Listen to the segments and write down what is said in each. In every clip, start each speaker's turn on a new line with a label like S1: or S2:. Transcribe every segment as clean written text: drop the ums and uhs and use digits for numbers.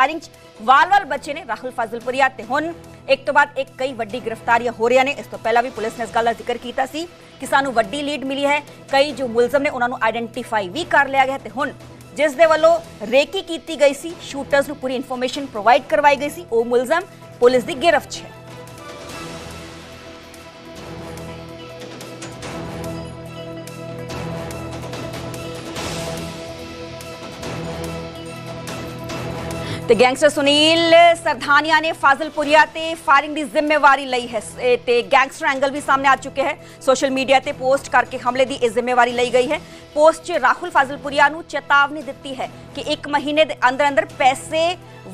S1: Firing वाल बचे ने राहुल फाजिलपुरिया ते हुण एक तो बाद एक कई वड्डी गिरफ्तारियां हो रही ने। इस तो पहला भी पुलिस ने इस गल का जिक्र किया सी कि सानू वड्डी लीड मिली है, कई जो मुलजम ने उन्होंने आइडेंटिफाई भी कर लिया गया ते हुण जिस दे वल्लों रेकी की गई सी, शूटर्स नू पूरी इन्फॉर्मेशन प्रोवाइड करवाई गई सी, वो मुलजम पुलिस की गिरफ्त है। ते गैंगस्टर सुनील सरदानिया ने फाजिलपुरिया ते फायरिंग की जिम्मेवारी लई है ते गैंगस्टर एंगल भी सामने आ चुके हैं। सोशल मीडिया ते पोस्ट करके हमले की जिम्मेवारी लई गई है। पोस्ट च राहुल फाजिलपुरिया नू चेतावनी दी है कि 1 महीने के अंदर अंदर पैसे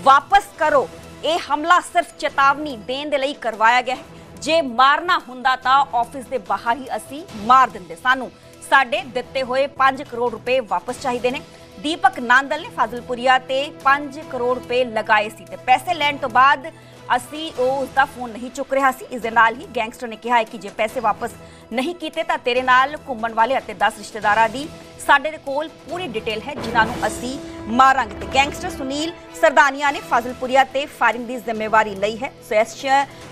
S1: वापस करो। ये हमला सिर्फ चेतावनी देने दे लई करवाया गया है। जे मारना हुंदा तां ऑफिस के बाहर ही असी मार दिंदे, सानू साडे दिते हुए 5 करोड़ रुपए वापस चाहिए ने। दीपक नांदल ने फाजिलपुरिया ते 5 करोड़ रुपए लगाए सी ते पैसे लैण तो बाद असी उसका फोन नहीं चुक रहा सी। इस दे नाल ही गैंगस्टर ने कहा है कि जे पैसे वापस नहीं कीते तां तेरे नाल घुम्मण वाले अते 10 रिश्तेदारां दी साडे दे कोल पूरी डिटेल है जिन्हां नूं असी मारांगे। ते गैंगस्टर सुनील सरदानिया ने फाजिलपुरिया ते फायरिंग की जिम्मेवारी लई है।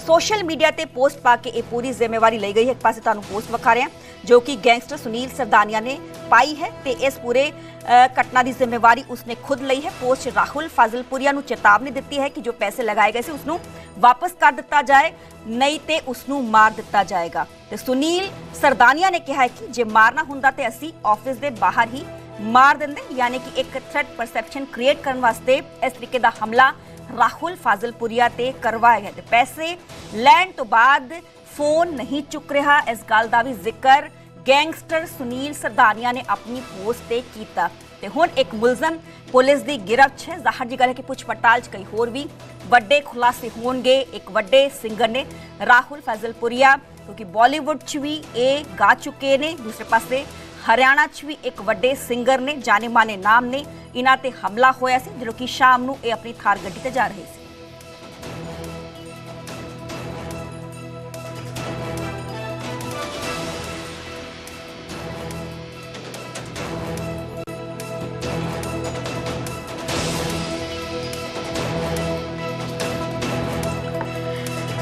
S1: सोशल मीडिया ते पोस्ट पा के पूरी जिम्मेवारी लई गई है। एक पासे तुहानूं पोस्ट विखा रहे हैं जो कि गैंगस्टर सुनील सरदानिया ने पाई है ते इस पूरे घटना की जिम्मेवारी उसने खुद ली है। पोस्ट राहुल फाजिलपुरिया नूं चेतावनी दी है कि जो पैसे लगाए गए थे उसनूं वापस कर दिता जाए, नहीं तो उसनूं मार दिता जाएगा। ते सुनील सरदानिया ने कहा है कि जे मारना हुंदा ते असी ऑफिस के बाहर ही मार देंदे, यानी कि एक थ्रेट परसैप्शन क्रिएट करने वास्ते इस तरीके का हमला राहुल फाजिलपुरिया ते करवाया गया। ते पैसे लैण तो बाद फोन नहीं चुक रहा, इस गल का भी जिक्र गैंगस्टर सुनील सरदानिया ने अपनी पोस्ट ते कीता। ते हुण एक मुलजम पुलिस की गिरफ्त है। जाहिर जी गल है कि पुछ पड़ताल च कई होर भी वड्डे खुलासे होणगे। एक वड्डे सिंगर ने राहुल फाजिलपुरिया क्योंकि बॉलीवुड च भी ये गा चुके ने, दूसरे पासे हरियाणा च भी एक वड्डे सिंगर ने, जाने माने नाम ने, इन्हां ते हमला होया सी जो कि शाम नूं ये अपनी थार गड्डी ते जा रहे सी।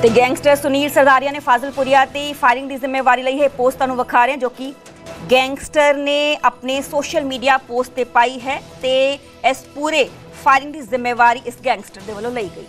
S1: ते गैंगस्टर सुनील सरदारिया ने फाजिलपुरिया ते फायरिंग की जिम्मेवारी ली है। पोस्ट तुहानूं विखा रहे हैं जो कि गैंगस्टर ने अपने सोशल मीडिया पोस्ट ते पाई है ते इस पूरे फायरिंग की जिम्मेवारी इस गैंगस्टर दे वल्लों लई गई।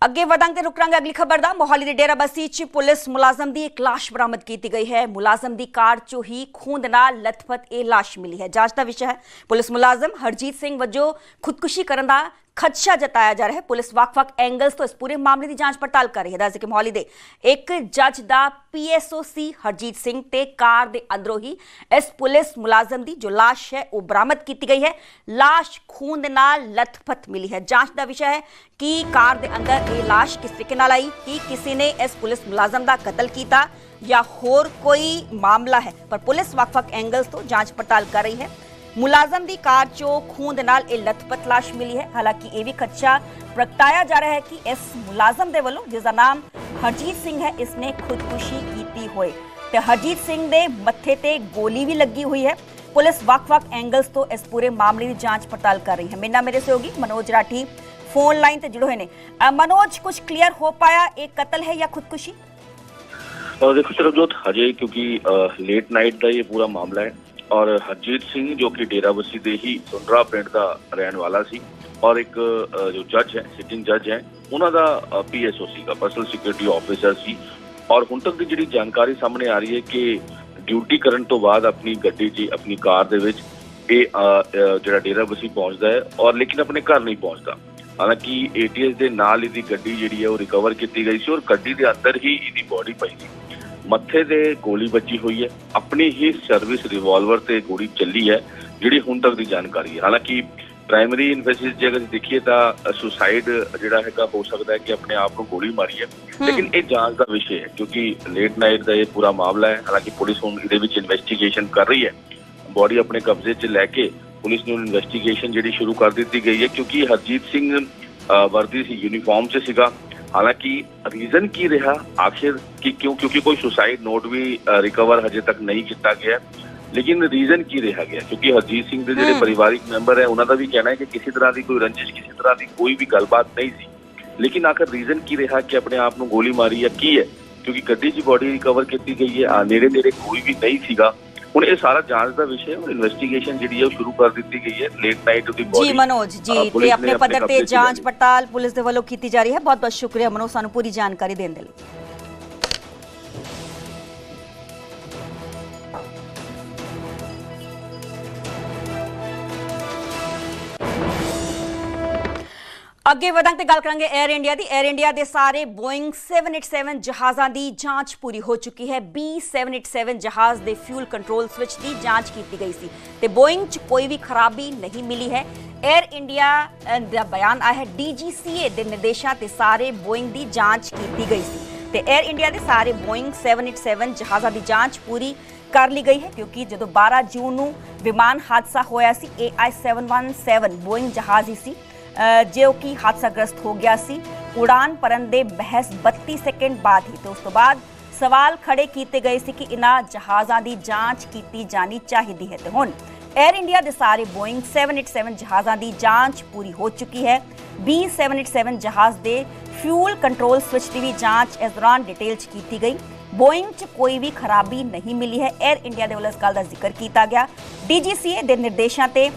S1: अगे वधांगे रुक रहांगे अगली खबर दा। मोहाली दे डेराबस्सी च पुलिस मुलाजम की एक लाश बरामद की गई है। मुलाजम की कार चो ही खून दे नाल लथपथ ये लाश मिली है। जांच का विषय है। पुलिस मुलाजम हरजीत सिंह वजों खुदकुशी करने का खदशा जताया जा रहा है। पुलिस वक्-वक् एंगल्स तो इस पूरे मामले की जांच पड़ताल कर रही है। दस कि मोहाली दे एक जज का PSOC हरजीत सिंह ते कार दे अंदरों ही इस पुलिस मुलाजम की जो लाश है वो बरामद की गई है। लाश खून दे नाल लथपथ मिली है। जांच का विषय है कि कार दे अंदर ये लाश किस तरीके नाल आई, कि किसी ने इस पुलिस मुलाजम का कत्ल किया या होर कोई मामला है, पर पुलिस वक्-वक् एंगल्स तो जांच पड़ताल कर रही है। मुलाजम की कार चो खून दे नाल एक लथपथ लाश मिली है। हालांकि यह भी खदशा प्रगटाया जा रहा है कि इस मुलाजम दे वल्लों जिसका नाम हरजीत सिंह है, इसने खुदकुशी की होए ते हरजीत सिंह दे मत्थे ते गोली भी लगी हुई है। पुलिस वक्-वक् एंगल्स तो इस पूरे मामले की जांच पड़ताल कर रही है। मेरे सहयोगी मनोज राठी फोन लाइन ते जुड़े हुए हैं। मनोज, कुछ क्लियर हो पाया एक कत्ल है या खुदकुशी?
S2: देखो सरबजोत, हजे क्योंकि लेट नाइट का ये पूरा मामला है और हरजीत सिंह जो कि डेराबस्सी दे ही सुंडरा पिंड का रहने वाला सी और एक जो जज है, सिटिंग जज है, उन्हों का PSOC का पर्सनल सिक्योरिटी ऑफिसर सी। और हुण तक की जी जानकारी सामने आ रही है कि ड्यूटी करने तो बाद अपनी गड्डी च अपनी कार दे विच जो डेराबस्सी पहुंचता है और लेकिन अपने घर नहीं पहुंचता। हालांकि ATS के नाल इसकी गड्डी जी है वो रिकवर की गई सी और गड्डी के अंदर ही इसकी बॉडी पई सी। मत्थे ते गोली बची हुई है, अपनी ही सर्विस रिवॉल्वर ते गोली चली है जी हुण तक की जानकारी है। हालांकि प्राइमरी इन्वेस्टिगेशन अगर देखिए तो सुसाइड जिहड़ा हैगा हो सकता है कि अपने आप को गोली मारी है, लेकिन ये जांच का विषय है क्योंकि लेट नाइट का ये पूरा मामला है। हालांकि पुलिस हुण इहदे विच इन्वेस्टिगेशन कर रही है। बॉडी अपने कब्जे च लैके पुलिस ने इन्वेस्टिगेशन जी शुरू कर दी गई है क्योंकि हरजीत सिंह वर्दी सी यूनीफॉर्म से सीगा। हालांकि रीजन की रहा आखिर कि क्यों, क्योंकि कोई सुसाइड नोट भी रिकवर हजे तक नहीं किया गया। लेकिन रीजन की रहा गया क्योंकि हरजीत सिंह के ਜਿਹੜੇ ਪਰਿਵਾਰਿਕ ਮੈਂਬਰ ਹੈ ਉਹਨਾਂ ਦਾ ਵੀ ਕਹਿਣਾ ਹੈ ਕਿ ਕਿਸੇ ਤਰ੍ਹਾਂ ਦੀ ਕੋਈ ਰੰਜਿਸ਼ ਕਿਸੇ ਤਰ੍ਹਾਂ ਦੀ ਕੋਈ ਵੀ ਗੱਲਬਾਤ ਨਹੀਂ ਸੀ ਲੇਕਿਨ ਆਖਰ ਰੀਜ਼ਨ ਕੀ ਰਿਹਾ ਕਿ ਆਪਣੇ ਆਪ ਨੂੰ ਗੋਲੀ ਮਾਰੀ ਜਾਂ ਕੀ ਹੈ ਕਿਉਂਕਿ ਗੱਡੀ 'ਚ ਬੋਡੀ ਰਿਕਵਰ ਕੀਤੀ ਗਈ ਹੈ ਨੇੜੇ ਤੇੜੇ ਕੋਈ ਵੀ ਨਹੀਂ ਸੀਗਾ ਹੁਣ ਇਹ ਸਾਰਾ ਜਾਂਚ ਦਾ ਵਿਸ਼ੇ ਹੈ ਇਨਵੈਸਟੀਗੇਸ਼ਨ ਜਿਹੜੀ ਹੈ ਉਹ ਸ਼ੁਰੂ ਕਰ ਦਿੱਤੀ ਗਈ ਹੈ ਲੇਟ ਨਾਈਟ ਦੀ ਬੋਡੀ
S1: ਜੀ ਮਨੋਜ ਜੀ ਤੇ ਆਪਣੇ ਪੱਧਰ ਤੇ ਜਾਂਚ ਪੜਤਾਲ ਪੁਲਿਸ ਦੇ ਵੱਲੋਂ ਕੀਤੀ ਜਾ ਰਹੀ ਹੈ ਬਹੁਤ ਬਹੁਤ ਸ਼ੁਕਰੀਆ ਮਨੋਜ ਸਾਨੂੰ ਪੂਰੀ ਜਾਣਕਾਰੀ ਦੇਣ ਦੇ ਲਈ ਅੱਗੇ ਵਧਾਂਗੇ ਤੇ ਗੱਲ ਕਰਾਂਗੇ 에ਅਰ ਇੰਡੀਆ ਦੀ 에ਅਰ ਇੰਡੀਆ ਦੇ ਸਾਰੇ ਬੋਇੰਗ 787 ਜਹਾਜ਼ਾਂ ਦੀ ਜਾਂਚ ਪੂਰੀ ਹੋ ਚੁੱਕੀ ਹੈ B787 ਜਹਾਜ਼ ਦੇ ਫਿਊਲ ਕੰਟਰੋਲ ਸਵਿਚ ਦੀ ਜਾਂਚ ਕੀਤੀ ਗਈ ਸੀ ਤੇ ਬੋਇੰਗ 'ਚ ਕੋਈ ਵੀ ਖਰਾਬੀ ਨਹੀਂ ਮਿਲੀ ਹੈ 에ਅਰ ਇੰਡੀਆ ਦਾ ਬਿਆਨ ਆਇਆ ਹੈ DGCA ਦੇ ਨਿਰਦੇਸ਼ਾਂ ਤੇ ਸਾਰੇ ਬੋਇੰਗ ਦੀ ਜਾਂਚ ਕੀਤੀ ਗਈ ਸੀ ਤੇ 에ਅਰ ਇੰਡੀਆ ਦੇ ਸਾਰੇ ਬੋਇੰਗ 787 ਜਹਾਜ਼ਾਂ ਦੀ ਜਾਂਚ ਪੂਰੀ ਕਰ ਲਈ ਗਈ ਹੈ ਕਿਉਂਕਿ ਜਦੋਂ 12 ਜੂਨ ਨੂੰ ਵਿਮਾਨ ਹਾਦਸਾ ਹੋਇਆ ਸੀ AI717 ਬੋਇੰਗ ਜਹਾਜ਼ ਹੀ ਸੀ जो कि हादसाग्रस्त हो गया सी उड़ान भरन दे महज 32 सेकंड बाद ही तो उस तो बाद सवाल खड़े किए गए सी कि इन्हां जहाज़ां दी जांच की जानी चाहिए है तो हुण एयर इंडिया दे सारे बोइंग 787 जहाज़ां दी जांच पूरी हो चुकी है B787 जहाज़ दे फ्यूल कंट्रोल स्विच की भी जांच इस दौरान डिटेल च की गई बोइंग च कोई भी खराबी नहीं मिली है एयर इंडिया दे वल्लों इस गल दा जिक्र किया गया DGCA दे निर्देशां ते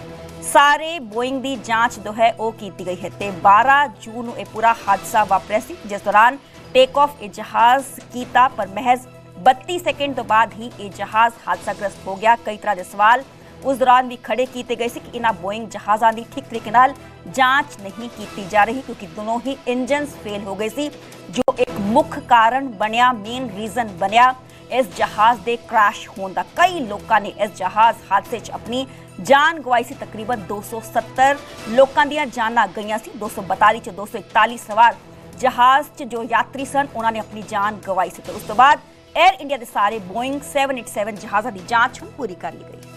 S1: सारे बोइंग की जांच जो है वो की गई है तो 12 जून को यह पूरा हादसा वापरिया सी जिस दौरान टेक ऑफ ये जहाज़ किया पर महज 32 सेकंड तो बाद ही ये जहाज़ हादसाग्रस्त हो गया कई तरह के सवाल उस दौरान भी खड़े किए गए सी कि इन्हां बोइंग जहाज़ों की ठीक तरीके नाल जांच नहीं की जा रही क्योंकि दोनों ही इंजन फेल हो गए सी जो एक मुख्य कारण बनया मेन रीजन बनया इस जहाज़ के क्रैश होने का कई लोगों ने इस जहाज़ हादसे च अपनी जान गवाई सी तकरीबन 270 लोगों दी जाना गई सी 242 च 241 सवार जहाज़ च जो यात्री सन उन्होंने अपनी जान गवाई सी तो उस तो बाद एयर इंडिया के सारे बोइंग 787 जहाज़ों की जांच हुण पूरी कर ली गई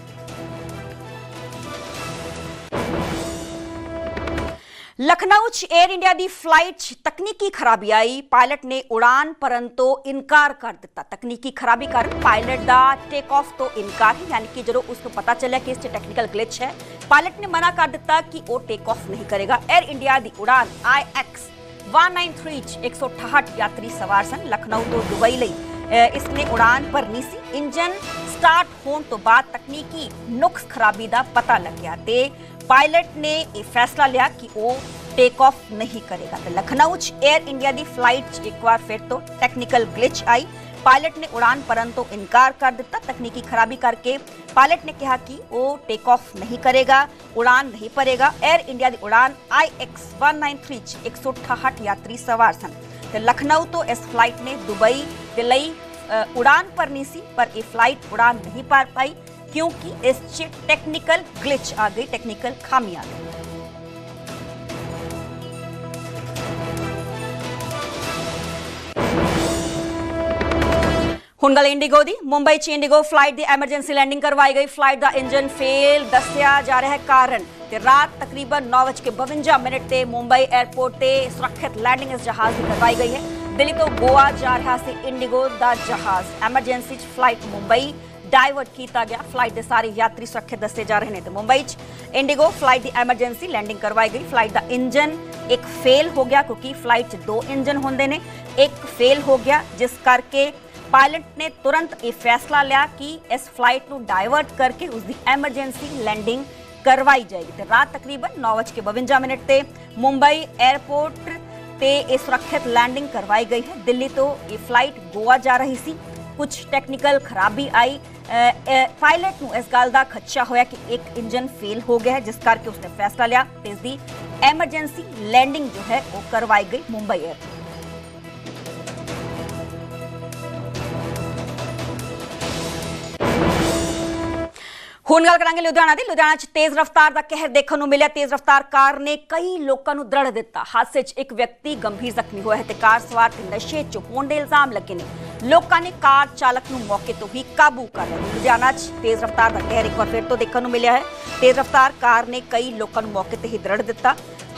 S1: लखनऊ च एयर इंडिया की फ्लाइट तकनीकी खराबी आई पायलट ने उड़ान भरन तो इनकार कर दिता तकनीकी खराबी कारण पायलट का टेक ऑफ तो इनकार ही यानी कि जो उसको पता चला कि इस टेक्निकल ग्लिच है पायलट ने मना कर दिता कि वो टेक ऑफ नहीं करेगा एयर इंडिया की उड़ान IX 193 168 यात्री सवार सन लखनऊ तो दुबई लई इसने उड़ान भरनी सी इंजन स्टार्ट होने तो बाद तकनीकी नुक्स खराबी का पता लग गया ते पायलट ने यह फैसला लिया कि वो टेक ऑफ नहीं करेगा तो लखनऊ च एयर इंडिया की फ्लाइट एक बार फिर तो टेक्निकल ग्लिच आई पायलट ने उड़ान भरन तो इनकार कर दिता तकनीकी खराबी करके पायलट ने कहा कि वो टेक ऑफ नहीं करेगा उड़ान नहीं भरेगा एयर इंडिया की उड़ान IX 193 168 यात्री सवार सन तो लखनऊ तो इस फ्लाइट ने दुबई के लिए उड़ान भरनी सी पर यह फ्लाइट उड़ान नहीं भर पाई क्योंकि इस टेक्निकल ग्लिच आ गई टेक्निकल खामी आ गई हुण गल इंडिगो दी मुंबई च इंडिगो फ्लाइट की एमरजेंसी लैंडिंग करवाई गई फ्लाइट का इंजन फेल दस्या जा रहा है कारण ते रात तकरीबन 9:52 ते मुंबई एयरपोर्ट ते सुरक्षित लैंडिंग इस जहाज की करवाई गई है दिल्ली तो गोवा जा रहा से इंडिगो का जहाज एमरजेंसी फ्लाइट मुंबई डाइवर्ट किया गया फ्लाइट के सारे यात्री सुरक्षित दसे जा रहे हैं तो मुंबई च इंडिगो फ्लाइट की एमरजेंसी लैंडिंग करवाई गई फ्लाइट का इंजन एक फेल हो गया क्योंकि फ्लाइट च 2 इंजन होंगे ने एक फेल हो गया जिस करके पायलट ने तुरंत ये फैसला लिया कि इस फ्लाइट को डाइवर्ट करके उसकी एमरजेंसी लैंडिंग करवाई जाएगी तो रात तकरीबन 9:52 ते मुंबई एयरपोर्ट ते ये सुरक्षित लैंडिंग करवाई गई है दिल्ली तो ये फ्लाइट गोवा जा रही सी कुछ टेक्निकल खराबी आई पायलट को इस गल का खदशा होया कि एक इंजन फेल हो गया है जिस करके उसने फैसला लिया तो इसकी एमरजेंसी लैंडिंग जो है वो करवाई गई मुंबई एयरपोर्ट ਹੁਣ ਗੱਲ ਕਰਾਂਗੇ ਲੁਧਿਆਣਾ ਦੀ ਲੁਧਿਆਣਾ 'ਚ ਤੇਜ਼ ਰਫ਼ਤਾਰ ਦਾ ਕਹਿਰ ਦੇਖਣ ਨੂੰ ਮਿਲਿਆ ਤੇਜ਼ ਰਫ਼ਤਾਰ ਕਾਰ ਨੇ ਕਈ ਲੋਕਾਂ ਨੂੰ ਦਰੜ ਦਿੱਤਾ ਹਾਦਸੇ 'ਚ ਇੱਕ ਵਿਅਕਤੀ ਗੰਭੀਰ ਜ਼ਖਮੀ ਹੋਇਆ ਹੈ ਤੇ ਕਾਰ ਸਵਾਰ ਤੇ ਨਸ਼ੇ 'ਚ ਹੋਣ ਦੇ ਇਲਜ਼ਾਮ ਲੱਗੇ ਨੇ ਲੋਕਾਂ ਨੇ ਕਾਰ ਚਾਲਕ ਨੂੰ ਮੌਕੇ ਤੋਂ ਹੀ ਕਾਬੂ ਕਰ ਲਿਆ ਲੁਧਿਆਣਾ 'ਚ ਤੇਜ਼ ਰਫ਼ਤਾਰ ਦਾ ਕਹਿਰ ਇੱਕ ਵਾਰ ਫਿਰ ਤੋਂ ਦੇਖਣ ਨੂੰ ਮਿਲਿਆ ਹੈ ਤੇਜ਼ ਰਫ਼ਤਾਰ ਕਾਰ ਨੇ ਕਈ ਲੋਕਾਂ ਨੂੰ ਮੌਕੇ ਤੇ ਹੀ ਦਰੜ ਦਿੱਤਾ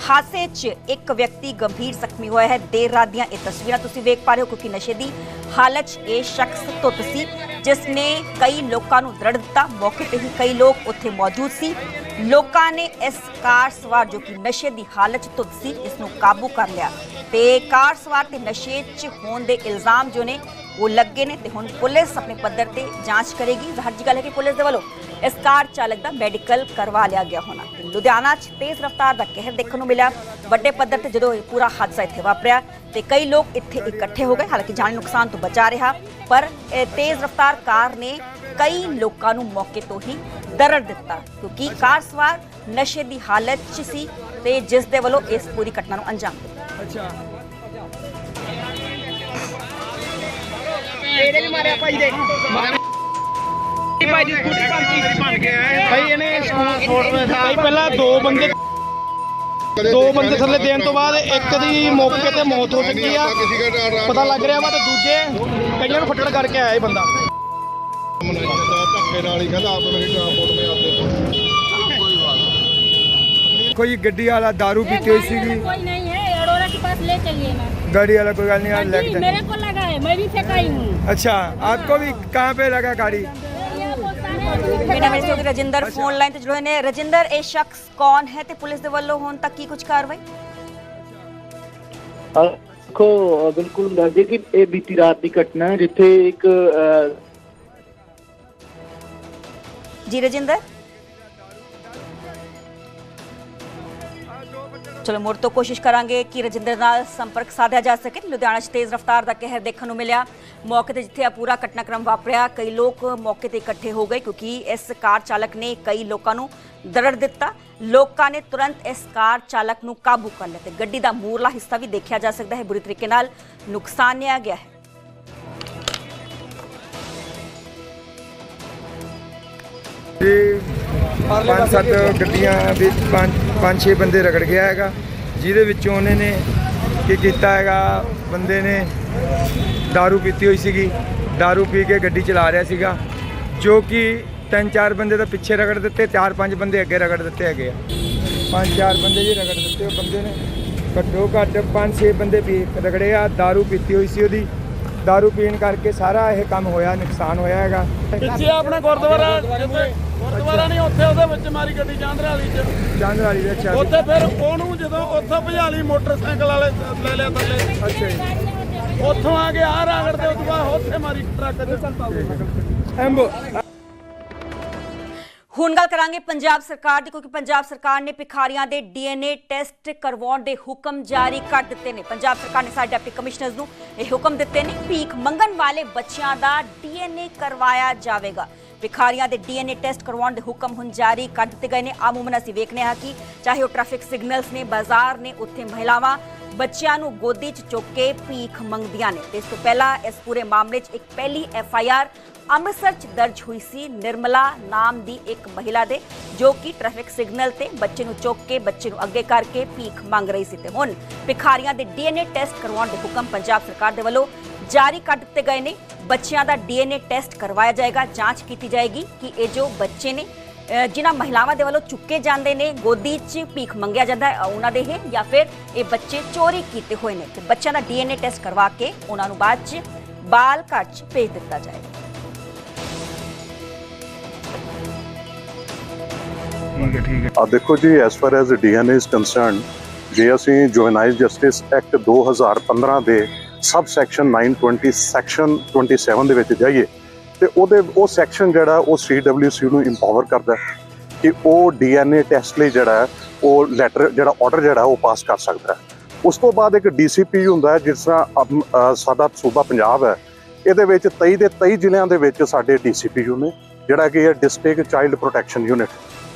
S1: ਹਾਦਸੇ 'ਚ ਇੱਕ ਵਿਅਕਤੀ ਗੰਭੀਰ ਜ਼ਖਮੀ ਹੋਇਆ ਹੈ ਦੇਰ ਰਾਤ ਦੀਆਂ ਇਹ ਤਸਵੀਰਾਂ ਤੁਸੀਂ ਵੇਖ ਪਾ ਰਹੇ ਹੋ ਕਿਉਂਕਿ ਨਸ਼ੇ ਦੀ ਹਾਲਤ 'ਚ ਇਹ ਸ਼ਖਸ ਧੁੱਤ ਸੀ ਜਿਸ ਨੇ ਕਈ ਲੋਕਾਂ ਨੂੰ ਦਰੜ ਦਿੱਤਾ। ਮੌਕੇ ਤੇ ਹੀ ਕਈ ਲੋਕ ਉੱਥੇ ਮੌਜੂਦ ਸੀ। ਲੋਕਾਂ ਨੇ ਇਸ ਕਾਰ ਸਵਾਰ ਜੋ ਕਿ ਨਸ਼ੇ ਦੀ ਹਾਲਤ 'ਚ ਧੁੱਤ ਸੀ ਇਸ ਨੂੰ ਕਾਬੂ ਕਰ ਲਿਆ ਤੇ ਕਾਰ ਸਵਾਰ ਤੇ ਨਸ਼ੇ 'ਚ ਹੋਣ ਦੇ ਇਲਜ਼ਾਮ ਜੋ ਨੇ ਉਹ ਲੱਗੇ ਨੇ ਤੇ ਹੁਣ ਪੁਲਿਸ ਆਪਣੇ ਪੱਧਰ ਤੇ ਜਾਂਚ ਕਰੇਗੀ। ਜ਼ਾਹਰ ਜੀ ਗੱਲ ਹੈ ਕਿ ਪੁਲਿਸ ਦੇ ਵੱਲੋਂ ਇਸ ਕਾਰ ਚਾਲਕ ਦਾ ਮੈਡੀਕਲ ਕਰਵਾ ਲਿਆ ਗਿਆ ਹੋਣਾ। ਲੁਧਿਆਣਾ 'ਚ ਤੇਜ਼ ਰਫ਼ਤਾਰ ਦਾ ਕਹਿਰ ਦੇਖਣ ਨੂੰ ਮਿਲਿਆ। ਵੱਡੇ ਪੱਧਰ ਤੇ ਜਦੋਂ ਇਹ ਪੂਰਾ ਹਾਦਸਾ ਇੱਥੇ ਵਾਪਰਿਆ ਤੇ ਕਈ ਲੋਕ ਇੱਥੇ ਇਕੱਠੇ ਹੋ ਗਏ। ਹਾਲਾਂਕਿ ਜਾਨੀ ਨੁਕਸਾਨ ਤੋਂ ਬਚਾ ਰਿਹਾ ਪਰ ਤੇਜ਼ ਰਫ਼ਤਾਰ ਕਾਰ ਨੇ ਕਈ ਲੋਕਾਂ ਨੂੰ ਮੌਕੇ ਤੋਂ ਹੀ ਦਰੜ ਦਿੱਤਾ ਕਿਉਂਕਿ ਕਾਰ ਸਵਾਰ ਨਸ਼ੇ ਦੀ ਹਾਲਤ 'ਚ ਸੀ ਤੇ ਜਿਸ ਦੇ ਵੱਲੋਂ ਇਸ ਪੂਰੀ ਘਟਨਾ ਨੂੰ ਅੰਜਾਮ ਦਿੱਤਾ।
S3: ਇਹਦੇ ਵੀ ਮਾਰਿਆ ਭਾਈ ਦੇ ਭਾਈ ਦੀ ਸਕੂਟਰ ਬਣ ਕੇ ਆਇਆ ਭਾਈ ਇਹਨੇ ਭਾਈ ਪਹਿਲਾਂ ਦੋ ਬੰਦੇ ਥੱਲੇ ਦੇਣ ਤੋਂ ਬਾਅਦ ਇੱਕ ਦੀ ਮੌਕੇ ਤੇ ਮੌਤ ਹੋ ਚੁੱਕੀ ਆ ਪਤਾ ਲੱਗ ਰਿਹਾ ਵਾ ਤੇ ਦੂਜੇ ਕਈਆਂ ਨੂੰ ਫੱਟੜ ਕਰਕੇ ਆਇਆ ਇਹ ਬੰਦਾ ਧੱਕੇ ਨਾਲ ਹੀ ਕਹਿੰਦਾ ਆਪ ਮੇਰੀ ਟਰਾਂਸਪੋਰਟ ਮੇ ਆਤੇ
S4: देखो ये गड्डी वाला दारू पीती हुई सीगी।
S5: कोई नहीं है अरोड़ा के पास ले चलिए ना।
S4: गाड़ी वाला कोई गल नहीं यार लग
S5: जी, मेरे को लगा है मैं भी फेंकाई हूँ।
S4: अच्छा आपको भी कहाँ पे लगा गाड़ी?
S1: ਮੇਰਾ ਮੇਰੇ ਤੋਂ ਰਜਿੰਦਰ ਫੋਨ ਲਾਈਨ ਤੇ ਜੁੜੇ ਨੇ। ਰਜਿੰਦਰ ਇਹ ਸ਼ਖਸ ਕੌਣ ਹੈ ਤੇ ਪੁਲਿਸ ਦੇ ਵੱਲੋਂ ਹੁਣ ਤੱਕ ਕੀ ਕੁਝ ਕਾਰਵਾਈ?
S6: ਦੇਖੋ ਬਿਲਕੁਲ ਦੱਸਦੇ ਕਿ ਇਹ ਬੀਤੀ ਰਾਤ ਦੀ ਘਟਨਾ ਹੈ ਜਿੱਥੇ ਇੱਕ
S1: ਜੀ ਰਜਿੰਦਰ ਚਲੋ ਮੁੜ ਤੋਂ ਕੋਸ਼ਿਸ਼ ਕਰਾਂਗੇ ਕਿ ਰਜਿੰਦਰ ਨਾਲ ਸੰਪਰਕ ਸਾਧਿਆ ਜਾ ਸਕੇ। ਲੁਧਿਆਣਾ 'ਚ ਤੇਜ਼ ਰਫ਼ਤਾਰ ਦਾ ਕਹਿਰ ਦੇਖਣ ਨੂੰ ਮਿਲਿਆ। ਮੌਕੇ ਤੇ ਜਿੱਥੇ ਆ ਪੂਰਾ ਘਟਨਾਕ੍ਰਮ ਵਾਪਰਿਆ ਕਈ ਲੋਕ ਮੌਕੇ ਤੇ ਇਕੱਠੇ ਹੋ ਗਏ ਕਿਉਂਕਿ ਇਸ ਕਾਰ ਚਾਲਕ ਨੇ ਕਈ ਲੋਕਾਂ ਨੂੰ ਦਰੜ ਦਿੱਤਾ। ਲੋਕਾਂ ਨੇ ਤੁਰੰਤ ਇਸ ਕਾਰ ਚਾਲਕ ਨੂੰ ਕਾਬੂ ਕਰ ਲਿਆ ਤੇ ਗੱਡੀ ਦਾ ਮੂਰਲਾ ਹਿੱਸਾ ਵੀ ਦੇਖਿਆ ਜਾ ਸਕਦਾ ਹੈ ਬੁਰੀ ਤਰੀਕੇ ਨਾਲ ਨੁਕਸਾਨਿਆ ਗਿਆ ਹੈ।
S4: ਪੰਜ ਸੱਤ ਗੱਡੀਆਂ ਵਿੱਚ ਪੰਜ ਛੇ ਬੰਦੇ ਰਗੜ ਗਿਆ ਹੈਗਾ ਜਿਹਦੇ ਵਿੱਚੋਂ ਉਹਨੇ ਨੇ ਕੀ ਕੀਤਾ ਹੈਗਾ ਬੰਦੇ ਨੇ दारू ਪੀਤੀ ਹੋਈ ਸੀਗੀ। दारू ਪੀ ਕੇ ਗੱਡੀ ਚਲਾ ਰਿਹਾ ਸੀਗਾ ਜੋ ਕਿ ਤਿੰਨ ਚਾਰ ਬੰਦੇ ਤਾਂ ਪਿੱਛੇ ਰਗੜ ਦਿੱਤੇ ਚਾਰ ਪੰਜ ਬੰਦੇ ਅੱਗੇ ਰਗੜ ਦਿੱਤੇ ਹੈਗੇ ਆ। ਪੰਜ ਚਾਰ ਬੰਦੇ ਜੀ ਰਗੜ ਦਿੱਤੇ ਉਹ ਬੰਦੇ ਨੇ ਘੱਟੋ ਘੱਟ ਪੰਜ ਛੇ ਬੰਦੇ ਵੀ ਰਗੜੇ ਆ। दारू ਪੀਤੀ ਹੋਈ ਸੀ ਉਹਦੀ दारू ਪੀਣ ਕਰਕੇ ਸਾਰਾ ਇਹ ਕੰਮ ਹੋਇਆ ਨੁਕਸਾਨ ਹੋਇਆ ਹੈਗਾ।
S3: ਪਿੱਛੇ ਆਪਣਾ ਗੁਰਦੁਆਰਾ ਨਹੀਂ ਉੱਥੇ ਉਹਦੇ ਵਿੱਚ ਮਾਰੀ ਗੱਡੀ ਚਾਂਦਰਾ ਵਾਲੀ ਚ
S4: ਚਾਂਦਰਾਲੀ ਦੇ ਅੱਛਾ
S3: ਉੱਥੇ ਫਿਰ ਉਹਨੂੰ ਜਦੋਂ ਉੱਥੋਂ ਭਜਾ ਲਈ ਮੋਟਰਸਾਈਕਲ ਵਾਲੇ ਲੈ ਲਿਆ ਥੱਲੇ
S4: ਅੱਛਾ ਜੀ
S3: ਉੱਥੋਂ ਆ ਕੇ ਆ ਰਾਗੜ ਦੇ ਉਸ ਤੋਂ ਬਾਅਦ ਉੱਥੇ ਮਾਰੀ ਟਰੱਕ ਚ
S4: ਐਂਬੋ
S1: ਹੁਣ ਗੱਲ ਕਰਾਂਗੇ ਪੰਜਾਬ ਸਰਕਾਰ ਦੀ ਕਿਉਂਕਿ ਪੰਜਾਬ ਸਰਕਾਰ ਨੇ ਭਿਖਾਰੀਆਂ ਦੇ ਡੀਐਨਏ ਟੈਸਟ ਕਰਵਾਉਣ ਦੇ ਹੁਕਮ ਜਾਰੀ ਕਰ ਦਿੱਤੇ ਨੇ। ਪੰਜਾਬ ਸਰਕਾਰ ਨੇ ਸਾਡੇ ਡਿਪਟੀ ਕਮਿਸ਼ਨਰਜ਼ ਨੂੰ ਇਹ ਹੁਕਮ ਦਿੱਤੇ ਨੇ ਭੀਖ ਮੰਗਣ ਵਾਲੇ ਬੱਚਿਆਂ ਦਾ ਡੀਐਨਏ ਕਰਵਾਇਆ ਜਾਵੇਗਾ। ਭਿਖਾਰੀਆਂ ਦੇ ਡੀਐਨਏ ਟੈਸਟ ਕਰਵਾਉਣ ਦੇ ਹੁਕਮ ਹੁਣ ਜਾਰੀ ਕਰ ਦਿੱਤੇ ਗਏ ਨੇ। ਆਮੂਮਨ ਅਸੀਂ ਵੇਖਨੇ ਹਾਂ ਕਿ ਚਾਹੇ ਉਹ ਟ੍ਰੈਫਿਕ ਸਿਗਨਲਸ ਨੇ ਬਾਜ਼ਾਰ ਨੇ ਉੱਥੇ ਮਹਿਲਾਵਾਂ ਬੱਚਿਆਂ ਨੂੰ ਗੋਦੀ 'ਚ ਚੁੱਕ ਕੇ ਭੀਖ ਮੰਗਦੀਆਂ ਨੇ ਤੇ ਇਸ ਤੋਂ ਪਹਿਲਾਂ ਇਸ ਪੂਰੇ ਮਾਮਲੇ 'ਚ ਇੱਕ ਪਹਿਲੀ FIR ਅੰਮ੍ਰਿਤਸਰ 'ਚ ਦਰਜ ਹੋਈ ਸੀ ਨਿਰਮਲਾ ਨਾਮ ਦੀ ਇੱਕ ਮਹਿਲਾ ਦੇ ਜੋ ਕਿ ਟ੍ਰੈਫਿਕ ਸਿਗਨਲ ਤੇ ਬੱਚੇ ਨੂੰ ਚੁੱਕ ਕੇ ਬੱਚੇ ਨੂੰ ਅੱਗੇ ਕਰਕੇ ਭੀਖ ਮੰਗ ਰਹੀ ਸੀ ਤੇ ਹੁਣ ਭਿਖਾਰੀਆਂ ਦੇ ਡੀਐਨਏ ਟੈਸਟ ਕਰਵਾਉਣ ਦੇ ਹੁਕਮ ਪੰਜਾਬ ਸਰਕਾਰ ਦੇ ਵੱਲੋਂ ਜਾਰੀ ਕਰ ਦਿੱਤੇ ਗਏ ਨੇ। ਬੱਚਿਆਂ ਦਾ ਡੀਐਨਏ ਟੈਸਟ ਕਰਵਾਇਆ ਜਾਏਗਾ। ਜਾਂਚ ਕੀਤੀ ਜਾਏਗੀ ਕਿ ਇਹ ਜੋ ਬੱਚੇ ਨੇ ਜਿਨ੍ਹਾਂ ਮਹਿਲਾਵਾਂ ਦੇ ਵੱਲੋਂ ਚੁੱਕੇ ਜਾਂਦੇ ਨੇ ਗੋਦੀ 'ਚ ਭੀਖ ਮੰਗਿਆ ਜਾਂਦਾ ਹੈ ਉਹਨਾਂ ਦੇ ਇਹ ਜਾਂ ਫਿਰ ਇਹ ਬੱਚੇ ਚੋਰੀ ਕੀਤੇ ਹੋਏ ਨੇ ਤੇ ਬੱਚਿਆਂ ਦਾ ਡੀਐਨਏ ਟੈਸਟ ਕਰਵਾ ਕੇ ਉਹਨਾਂ ਨੂੰ ਬਾਅਦ 'ਚ ਬਾਲ ਘਰ 'ਚ ਭੇਜ ਦਿੱਤਾ ਜਾਏਗਾ।
S7: देखो जी as far as DNA is concern जे असी जुवेनाइल जस्टिस एक्ट 2015 ਦੇ सब सैक्शन 920 सैक्शन 27 ਦੇ ਵਿੱਚ ਜਾਈਏ ਤੇ ਉਹ ਸੈਕਸ਼ਨ ਜਿਹੜਾ ਉਹ CWC ਨੂੰ ਇੰਪਾਵਰ ਕਰਦਾ ਕਿ ਉਹ DNA ਟੈਸਟ ਲਈ ਜਿਹੜਾ ਉਹ ਲੈਟਰ ਜਿਹੜਾ ਆਰਡਰ ਜਿਹੜਾ ਉਹ ਪਾਸ ਕਰ ਸਕਦਾ ਹੈ। ਉਸ ਤੋਂ ਬਾਅਦ ਇੱਕ DCP ਹੁੰਦਾ ਹੈ ਜਿਸ ਤਰ੍ਹਾਂ ਸਾਡਾ ਸੂਬਾ ਪੰਜਾਬ ਹੈ ਇਹਦੇ ਵਿੱਚ 23 ਦੇ 23 ਜ਼ਿਲ੍ਹਿਆਂ ਦੇ ਵਿੱਚ ਸਾਡੇ DCPU ਨੇ ਜਿਹੜਾ ਕਿ ਹੈ ਡਿਸਟ੍ਰਿਕਟ ਚਾਈਲਡ ਪ੍ਰੋਟੈਕਸ਼ਨ ਯੂਨਿਟ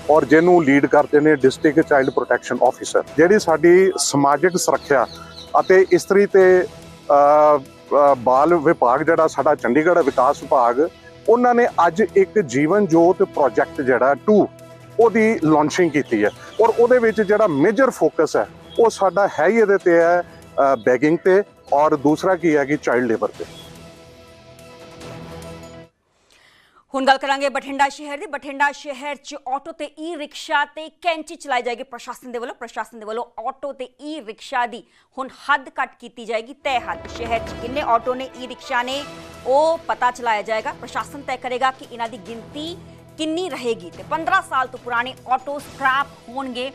S7: ਔਰ ਜਿਹਨੂੰ ਲੀਡ ਕਰਦੇ ਨੇ ਡਿਸਟ੍ਰਿਕਟ ਚਾਈਲਡ ਪ੍ਰੋਟੈਕਸ਼ਨ ਆਫਿਸਰ। ਜਿਹੜੀ ਸਾਡੀ ਸਮਾਜਿਕ ਸੁਰੱਖਿਆ ਅਤੇ ਇਸਤਰੀ ਤੇ ਬਾਲ ਵਿਭਾਗ ਜਿਹੜਾ ਸਾਡਾ ਚੰਡੀਗੜ੍ਹ ਵਿਕਾਸ ਵਿਭਾਗ ਉਹਨਾਂ ਨੇ ਅੱਜ ਇੱਕ ਜੀਵਨ ਜੋਤ ਪ੍ਰੋਜੈਕਟ ਜਿਹੜਾ 2 ਉਹਦੀ ਲਾਂਚਿੰਗ ਕੀਤੀ ਹੈ ਔਰ ਉਹਦੇ ਵਿੱਚ ਜਿਹੜਾ ਮੇਜਰ ਫੋਕਸ ਹੈ ਉਹ ਸਾਡਾ ਹੈ ਹੀ ਇਹਦੇ ਤੇ ਹੈ ਬੈਗਿੰਗ ਤੇ ਔਰ ਦੂਸਰਾ ਕੀ ਹੈ ਕਿ ਚਾਈਲਡ ਲੇਬਰ ਤੇ।
S1: ਹੁਣ ਗੱਲ ਕਰਾਂਗੇ ਬਠਿੰਡਾ ਸ਼ਹਿਰ ਦੀ। ਬਠਿੰਡਾ ਸ਼ਹਿਰ 'ਚ ਆਟੋ ਤੇ ਈ ਰਿਕਸ਼ਾ ਤੇ ਕੈਂਚੀ ਚਲਾਈ ਜਾਏਗੀ ਪ੍ਰਸ਼ਾਸਨ ਦੇ ਵੱਲੋਂ ਆਟੋ ਤੇ ਈ ਰਿਕਸ਼ਾ ਦੀ ਹੁਣ ਹੱਦ ਕੱਟ ਕੀਤੀ ਜਾਏਗੀ, ਤੈਅ ਹੱਦ। ਸ਼ਹਿਰ 'ਚ ਕਿੰਨੇ ਆਟੋ ਨੇ, ਈ ਰਿਕਸ਼ਾ ਨੇ, ਉਹ ਪਤਾ ਚਲਾਇਆ ਜਾਏਗਾ। ਪ੍ਰਸ਼ਾਸਨ ਤੈਅ ਕਰੇਗਾ ਕਿ ਇਹਨਾਂ ਦੀ ਗਿਣਤੀ ਕਿੰਨੀ ਰਹੇਗੀ ਤੇ 15 ਸਾਲ ਤੋਂ ਪੁਰਾਣੇ ਆਟੋ ਸਕ੍ਰੈਪ ਹੋਣਗੇ।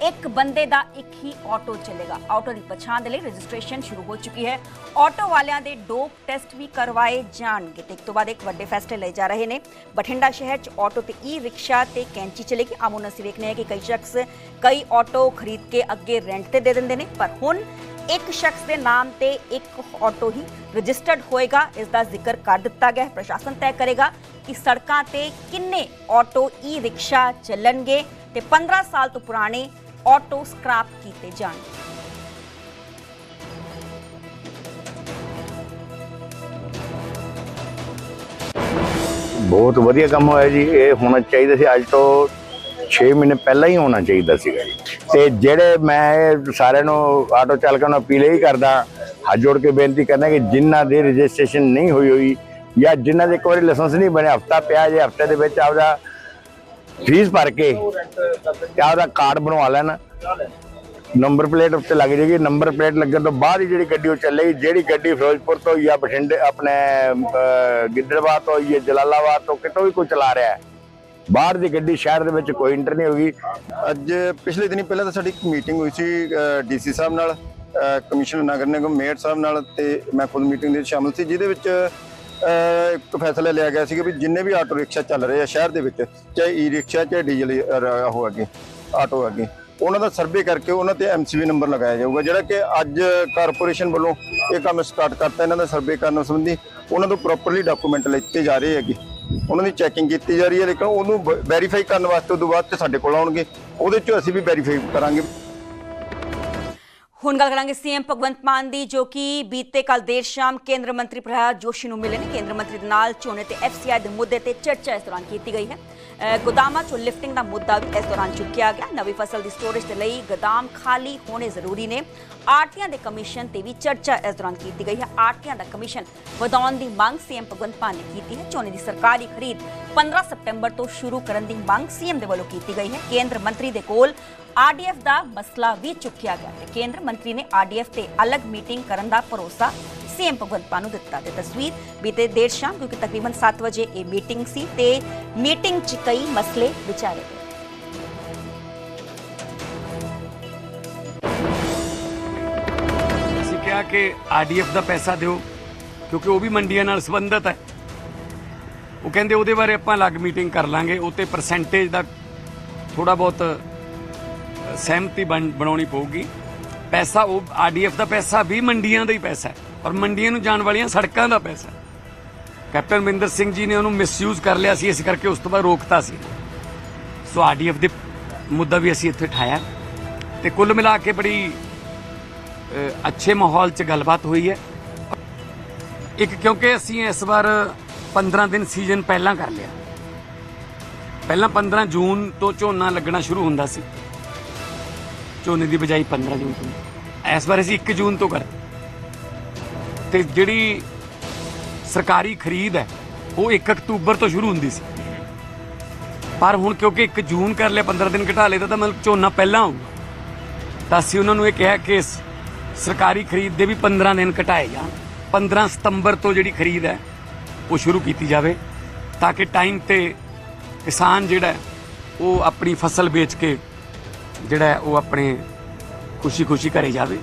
S1: एक बंदे दा एक ही ऑटो चलेगा। ऑटो की पछाण लई रजिस्ट्रेशन शुरू हो चुकी है। ऑटो वालियां दे डोप टेस्ट भी करवाए जाणगे। एक तो बाद एक वड्डे फैसले ले जा रहे ने। बठिंडा शहर च ऑटो ते ई रिक्शा ते कैंची चलेगी। आमो नसी देखने हैं कि कई शख्स कई ऑटो खरीद के अगे रेंट ते दे देंदे ने, पर हुण एक शख्स के नाम ते एक ऑटो ही रजिस्टर्ड होएगा। इसका जिक्र कर दिता गया है। प्रशासन तय करेगा कि सड़कों ते किन्ने ऑटो ई रिक्शा चलणगे ते 15 साल तो पुराने ऑटो स्क्रैप किए जाएंगे।
S8: बहुत वधिया काम होया जी। ये होना चाहिए सी, अज तो 6 महीने पहला ही होना चाहिए सीगा जी। ते जेड़े मैं सारे आटो चालकों को अपील ही करदा, हाथ जोड़ के बेनती करना कि जिन्हां दी रजिस्ट्रेशन नहीं हुई या जिन्हां दे एक बार लाइसेंस नहीं बने, हफ्ता पिया जे हफ्ते दे विच आपदा फीस भर के आपदा कार्ड बनवा लेना, नंबर प्लेट उत्ते लग जाएगी। नंबर प्लेट लगन तो बाद ही जी गड्डी चलेगी। जी गड्डी फिरोजपुर तो या बठिंडे अपने गिद्दड़वा तो या जलालाबाद तो कितों भी कोई चला रहा है, बाहर की गड्डी शहर दे विच कोई इंटर नहीं होगी।
S9: ਅੱਜ ਪਿਛਲੇ ਦਿਨੀ ਪਹਿਲਾਂ ਤਾਂ ਸਾਡੀ ਇੱਕ ਮੀਟਿੰਗ ਹੋਈ ਸੀ ਡੀਸੀ ਸਾਹਿਬ ਨਾਲ, ਕਮਿਸ਼ਨਰ ਨਗਰ ਨਿਗਮ ਮੇਅਰ ਸਾਹਿਬ ਨਾਲ, ਤੇ ਮੈਂ ਖੁਦ ਮੀਟਿੰਗ ਦੇ ਵਿੱਚ ਸ਼ਾਮਲ ਸੀ, ਜਿਹਦੇ ਵਿੱਚ ਇੱਕ ਫੈਸਲਾ ਲਿਆ ਗਿਆ ਸੀ ਕਿ ਵੀ ਜਿੰਨੇ ਵੀ ਆਟੋ ਰਿਕਸ਼ਾ ਚੱਲ ਰਹੇ ਆ ਸ਼ਹਿਰ ਦੇ ਵਿੱਚ, ਚਾਹੇ ਈ ਰਿਕਸ਼ਾ ਚਾਹੇ ਡੀਜ਼ਲ ਉਹ ਅੱਗੇ ਆਟੋ ਅੱਗੇ, ਉਹਨਾਂ ਦਾ ਸਰਵੇ ਕਰਕੇ ਉਹਨਾਂ ਤੇ ਐਮਸੀਵੀ ਨੰਬਰ ਲਗਾਇਆ ਜਾਊਗਾ। ਜਿਹੜਾ ਕਿ ਅੱਜ ਕਾਰਪੋਰੇਸ਼ਨ ਵੱਲੋਂ ਇਹ ਕੰਮ ਸਟਾਰਟ ਕਰਤਾ। ਇਹਨਾਂ ਦਾ ਸਰਵੇ ਕਰਨ ਸੰਬੰਧੀ ਉਹਨਾਂ ਤੋਂ ਪ੍ਰੋਪਰਲੀ ਡਾਕੂਮੈਂਟ ਲਿੱਤੇ ਜਾ ਰਹੇ ਹੈਗੇ, ਉਹਨਾਂ ਦੀ ਚੈਕਿੰਗ ਕੀਤੀ ਜਾ ਰਹੀ ਹੈ। ਲੇਕਿਨ ਉਹਨੂੰ ਵੈਰੀਫਾਈ ਕਰਨ ਵਾਸਤੇ ਉਦੋਂ ਬਾਅਦ 'ਚ ਸਾਡੇ ਕੋਲ ਆਉਣਗੇ, ਉਹਦੇ 'ਚ ਅਸੀਂ ਵੀ ਵੈਰੀਫਾਈ ਕਰਾਂਗੇ।
S1: ਹੁਣ ਗੱਲ ਕਰਾਂਗੇ ਸੀਐਮ ਭਗਵੰਤ ਮਾਨ ਦੀ, ਜੋ ਕਿ ਬੀਤੇ ਕੱਲ ਦੇਰ ਸ਼ਾਮ ਕੇਂਦਰ ਮੰਤਰੀ ਪ੍ਰਹਲਾਦ ਜੋਸ਼ੀ ਨੂੰ ਮਿਲੇ ਨੇ। ਕੇਂਦਰ ਮੰਤਰੀ ਦੇ ਨਾਲ ਝੋਨੇ ਤੇ ਐਫਸੀਆਈ ਦੇ ਮੁੱਦੇ ਤੇ ਚਰਚਾ ਇਸ ਦੌਰਾਨ ਕੀਤੀ ਗਈ ਹੈ। गोदामां चों लिफ्टिंग का मुद्दा भी इस दौरान चुक्या गया। नवी फसल की स्टोरेज के लिए गोदाम खाली होने जरूरी ने। आड़तियां दे कमीशन ते भी चर्चा इस दौरान की गई है। आड़तियां दा कमीशन वधाउण दी मांग सीएम भगवंत मान ने की है। झोने की सरकारी खरीद 15 सितंबर तो शुरू करने की मांग सीएम दे वल्लों की गई है। केंद्र मंत्री दे कोल आरडीएफ का मसला भी चुक्या गया है। केंद्र मंत्री ने आरडीएफ ते अलग मीटिंग करने का भरोसा सीएम भगवंत मान नूं दिता। ते तस्वीर बीते देर शाम, क्योंकि तकरीबन 7 बजे ये मीटिंग सी ते मीटिंग च कई मसले विचारे गए।
S10: ਅਸੀਂ ਕਿਹਾ ਕਿ ਆਰਡੀਐਫ ਦਾ ਪੈਸਾ ਦਿਓ, ਕਿਉਂਕਿ ਉਹ ਵੀ ਮੰਡੀਆਂ ਨਾਲ ਸੰਬੰਧਿਤ ਹੈ। ਉਹ ਕਹਿੰਦੇ ਉਹਦੇ ਬਾਰੇ ਆਪਾਂ ਅਲੱਗ ਮੀਟਿੰਗ ਕਰ ਲਾਂਗੇ, ਉਹ ਤੇ ਪਰਸੈਂਟੇਜ ਦਾ ਥੋੜਾ ਬਹੁਤ ਸਹਿਮਤੀ ਬਣਾਉਣੀ ਪਊਗੀ। ਪੈਸਾ ਉਹ ਆਰਡੀਐਫ ਦਾ ਪੈਸਾ ਵੀ ਮੰਡੀਆਂ ਦਾ ਹੀ ਪੈਸਾ ਹੈ, ਔਰ ਮੰਡੀਆਂ ਨੂੰ ਜਾਣ ਵਾਲੀਆਂ ਸੜਕਾਂ ਦਾ ਪੈਸਾ। ਕੈਪਟਨ ਅਮਰਿੰਦਰ ਸਿੰਘ ਜੀ ਨੇ ਉਹਨੂੰ ਮਿਸਯੂਜ਼ ਕਰ ਲਿਆ ਸੀ, ਇਸ ਕਰਕੇ ਉਸ ਤੋਂ ਬਾਅਦ ਰੋਕਤਾ ਸੀ। ਸੋ ਆਰਡੀਐਫ ਦੇ ਮੁੱਦਾ ਵੀ ਅਸੀਂ ਇੱਥੇ ਉਠਾਇਆ ਤੇ ਕੁੱਲ ਮਿਲਾ ਕੇ ਬੜੀ ਅੱਛੇ ਮਾਹੌਲ 'ਚ ਗੱਲਬਾਤ ਹੋਈ ਹੈ। ਇੱਕ ਕਿਉਂਕਿ ਅਸੀਂ ਇਸ ਵਾਰ 15 ਦਿਨ ਸੀਜ਼ਨ ਪਹਿਲਾਂ ਕਰ ਲਿਆ। ਪਹਿਲਾਂ 15 ਜੂਨ ਤੋਂ ਝੋਨਾ ਲੱਗਣਾ ਸ਼ੁਰੂ ਹੁੰਦਾ ਸੀ, ਝੋਨੇ ਦੀ ਬਜਾਈ 15 ਜੂਨ ਤੋਂ। ਇਸ ਵਾਰ ਅਸੀਂ 1 ਜੂਨ ਤੋਂ ਕਰ ਤੇ ਜਿਹੜੀ ਸਰਕਾਰੀ ਖਰੀਦ ਹੈ ਉਹ 1 ਅਕਤੂਬਰ ਤੋਂ ਸ਼ੁਰੂ ਹੁੰਦੀ ਸੀ, ਪਰ ਹੁਣ ਕਿਉਂਕਿ 1 ਜੂਨ ਕਰ ਲਿਆ, 15 ਦਿਨ ਘਟਾ ਲਿਆ, ਤਾਂ ਮਤਲਬ ਝੋਨਾ ਪਹਿਲਾਂ ਆਊਗਾ। ਤਾਂ ਅਸੀਂ ਉਹਨਾਂ ਨੂੰ ਇਹ ਕਿਹਾ ਕਿ ਸਰਕਾਰੀ ਖਰੀਦ ਦੇ ਵੀ 15 ਦਿਨ ਘਟਾਏ ਜਾਣ। 15 ਸਤੰਬਰ ਤੋਂ ਜਿਹੜੀ ਖਰੀਦ ਹੈ ਉਹ ਸ਼ੁਰੂ ਕੀਤੀ ਜਾਵੇ, ਤਾਂ ਕਿ ਟਾਈਮ ਤੇ ਕਿਸਾਨ ਜਿਹੜਾ ਉਹ ਆਪਣੀ ਫਸਲ ਵੇਚ ਕੇ ਜਿਹੜਾ ਉਹ ਆਪਣੇ ਖੁਸ਼ੀ ਘਰੇ ਜਾਵੇ।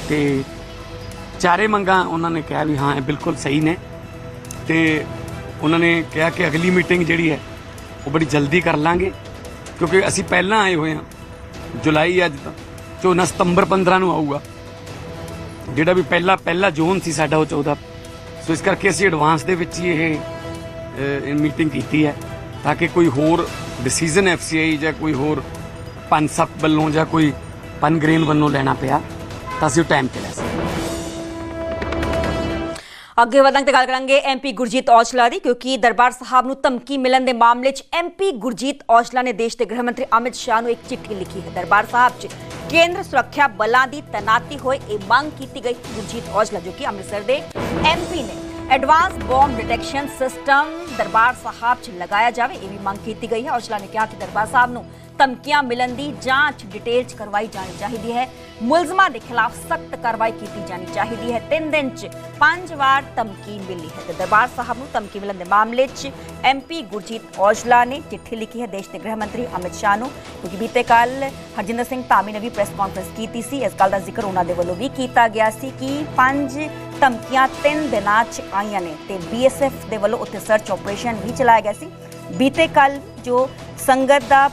S10: ਤੇ ਚਾਰੇ ਮੰਗਾਂ ਉਹਨਾਂ ਨੇ ਕਿਹਾ ਵੀ ਹਾਂ ਇਹ ਬਿਲਕੁਲ ਸਹੀ ਨੇ। ਤੇ ਉਹਨਾਂ ਨੇ ਕਿਹਾ ਕਿ ਅਗਲੀ ਮੀਟਿੰਗ ਜਿਹੜੀ ਹੈ ਉਹ ਬੜੀ ਜਲਦੀ ਕਰ ਲਾਂਗੇ, ਕਿਉਂਕਿ ਅਸੀਂ ਪਹਿਲਾਂ ਆਏ ਹੋਏ ਹਾਂ। ਜੁਲਾਈ ਅੱਜ ਤਾਂ ਝੋਨਾ ਸਤੰਬਰ 15 ਨੂੰ ਆਊਗਾ, ਜਿਹੜਾ ਵੀ ਪਹਿਲਾ ਜ਼ੋਨ ਸੀ ਸਾਡਾ ਉਹ 14। ਸੋ ਇਸ ਕਰਕੇ ਅਸੀਂ ਐਡਵਾਂਸ ਦੇ ਵਿੱਚ ਹੀ ਇਹ ਮੀਟਿੰਗ ਕੀਤੀ ਹੈ, ਤਾਂ ਕਿ ਕੋਈ ਹੋਰ ਡਿਸੀਜਨ ਐਫਸੀਆਈ ਜਾਂ ਕੋਈ ਹੋਰ ਪਨਸਪ ਵੱਲੋਂ ਜਾਂ ਕੋਈ ਪਨਗ੍ਰੇਨ ਵੱਲੋਂ ਲੈਣਾ ਪਿਆ ਤਾਂ ਅਸੀਂ ਟਾਈਮ ਤੇ ਲੈ ਸਕਦੇ।
S1: ਅੱਗੇ ਵਧਾਂਗੇ ਤੇ ਗੱਲ ਕਰਾਂਗੇ ਐਮਪੀ ਗੁਰਜੀਤ ਔਜਲਾ ਦੀ, ਕਿਉਂਕਿ ਦਰਬਾਰ ਸਾਹਿਬ ਨੂੰ ਧਮਕੀ ਮਿਲਣ ਦੇ ਮਾਮਲੇ 'ਚ ਐਮਪੀ ਗੁਰਜੀਤ ਔਜਲਾ ਨੇ ਦੇਸ਼ ਦੇ ਗ੍ਰਹਿ ਮੰਤਰੀ ਅਮਿਤ ਸ਼ਾਹ ਨੂੰ ਇੱਕ ਚਿੱਠੀ ਲਿਖੀ ਹੈ। ਦਰਬਾਰ ਸਾਹਿਬ 'ਚ ਕੇਂਦਰ ਸੁਰੱਖਿਆ ਬਲਾਂ ਦੀ ਤੈਨਾਤੀ ਹੋਏ ਇਹ ਮੰਗ ਕੀਤੀ ਗਈ। ਗੁਰਜੀਤ ਔਜਲਾ, ਜੋ ਕਿ ਅੰਮ੍ਰਿਤਸਰ ਦੇ ਐਮਪੀ ਨੇ, एडवांस बॉम्ब डिटेक्शन सिस्टम दरबार साहब च लगाया जाए, ये भी मांग की गई है। औजला ने कहा कि दरबार साहब नूं धमकियां मिलन दी जांच डिटेल च करवाई जानी चाहिए है। मुलजमां के खिलाफ सख्त कार्रवाई की जानी चाहिए है। 3 दिन च 5 बार धमकी मिली है। तो दरबार साहब नूं धमकी मिलन के मामले च MP गुरजीत औजला ने चिट्ठी लिखी है देश के गृह मंत्री अमित शाह नूं, क्योंकि बीते कल हरजिंदर सिंह धामी ने भी प्रेस कॉन्फ्रेंस की सी। इस गल का जिक्र उन्होंने वालों भी किया गया सी कि 5 धमकियां 3 दिनां च आईयां ने ते BSF दे वालों उत्थे सर्च ऑपरेशन भी चलाया गया सी। बीते कल जो संगत का